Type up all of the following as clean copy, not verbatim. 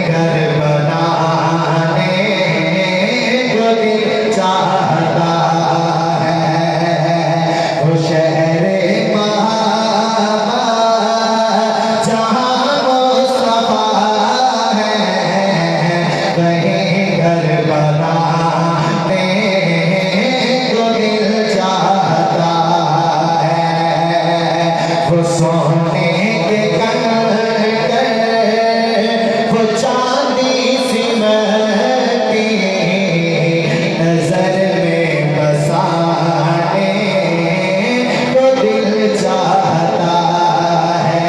घर बनाने को दिल चाहता है, वो शहरे महाबा जहाँ मुस्तफा है, कहीं घर बनाने को दिल चाहता है, वो सोने के कंकर वो चांदी सिमटी नजर में बसाने को दिल चाहता है,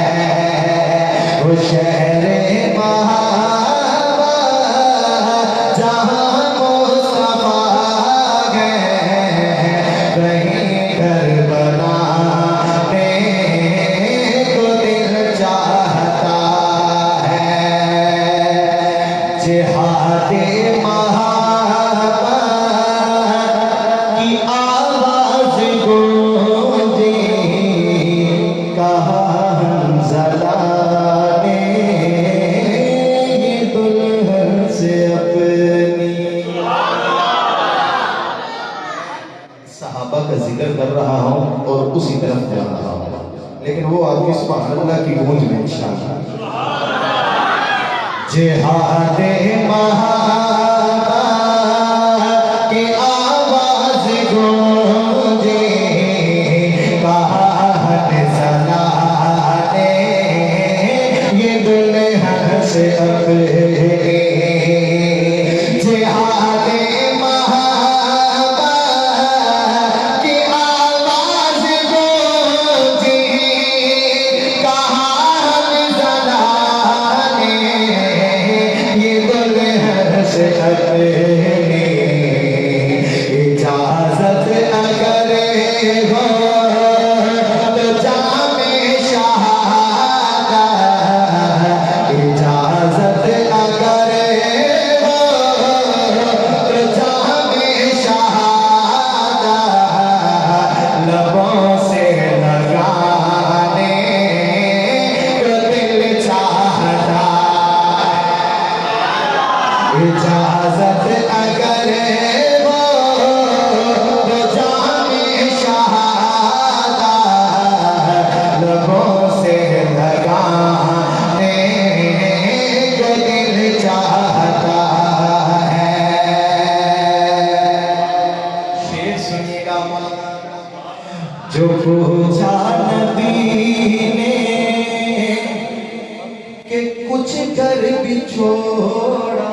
वो शहरे महाबा जहाँ मुस्तफा है, कहीं घर बनाने को दिल चाहता है। जिहादे महाबा की आवाज गूंजी, कहा हंज़ला ने ये दुल्हन से अपनी। सहाबा का जिक्र कर रहा हूँ और उसी तरफ जा रहा हूँ, लेकिन वो आदमी सुभान अल्लाह की गूंज में इंशाअल्लाह। जिहादे महाबा की आवाज गूंजी, कहा हंज़ला ने ये दुल्हन से अपनी। जिहादे महाबा की आवाज गूंजी, कहा हंज़ला ने ये दुल्हन से अपनी। इजाजत अगर हो तो जामे शहादा, इजाजत अगर हो तो जामे शहादा, लबों से लगाने को दिल चाहता। इजाजत अगर हो तो जामे शहादा, लबों से लगाने को दिल चाहता है। शेर सुनिएगा मौलाना। जो पूछा नबी ने कि कुछ कर भी छोड़ा,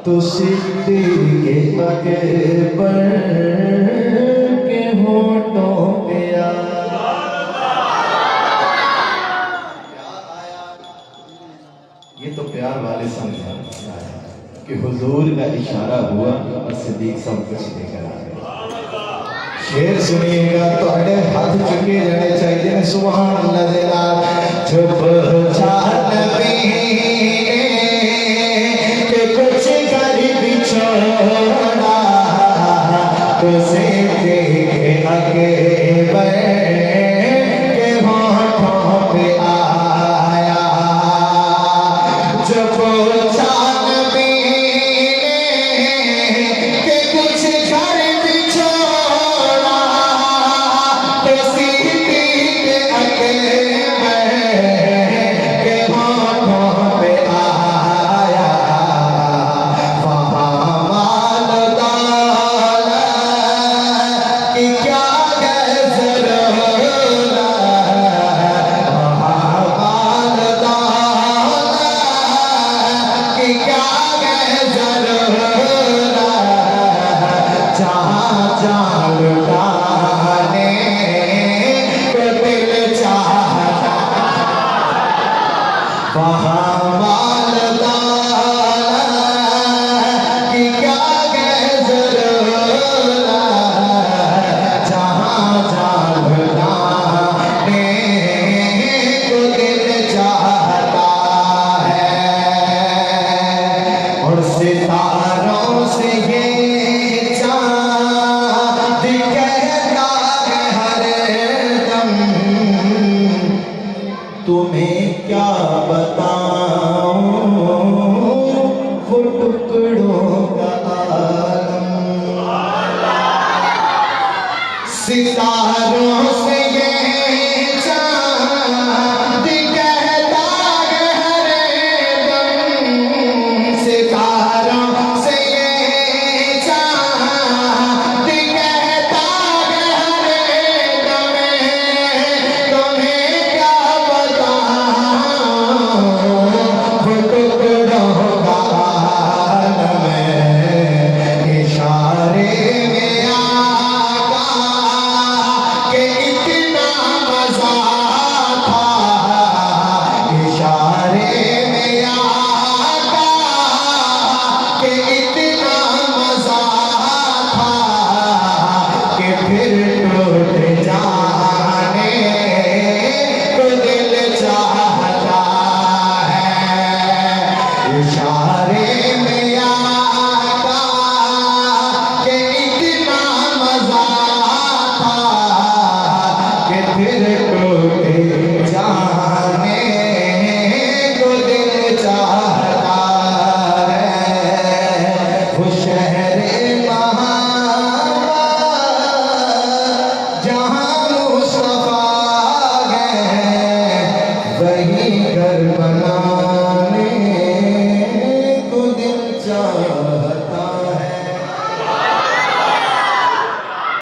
तो सिद्दीक़ अकबर के होठों पे ये तो प्यार वाले समझा कि हुजूर का इशारा हुआ और सिद्दीक़ सब कुछ लेकर आ गए। शेर सुनिएगा तो अड़े हाथ चुके रहने चाहिए। सुभान अल्लाह। जो पूछा नबी के कुछ कर भी छोड़ा, तो सिद्दीक़ अकबर के होठों पे आया। जो पूछा नबी के कुछ कर भी छोड़ा, तो सिद्दीक़ अकबर के होठों पे आया। वहाँ माल दौलत की क्या है ज़रूरत, वहाँ माल दौलत की क्या है ज़रूरत, जहाँ जान लुटाने को दिल चाहता। वहाँ माल दौलत की क्या है ज़रूरत, जहाँ जान लुटाने को दिल चाहता है। और सितारों से ये चाँद कहता है हर दम, तुम्हें क्या बताऊं वही घर बना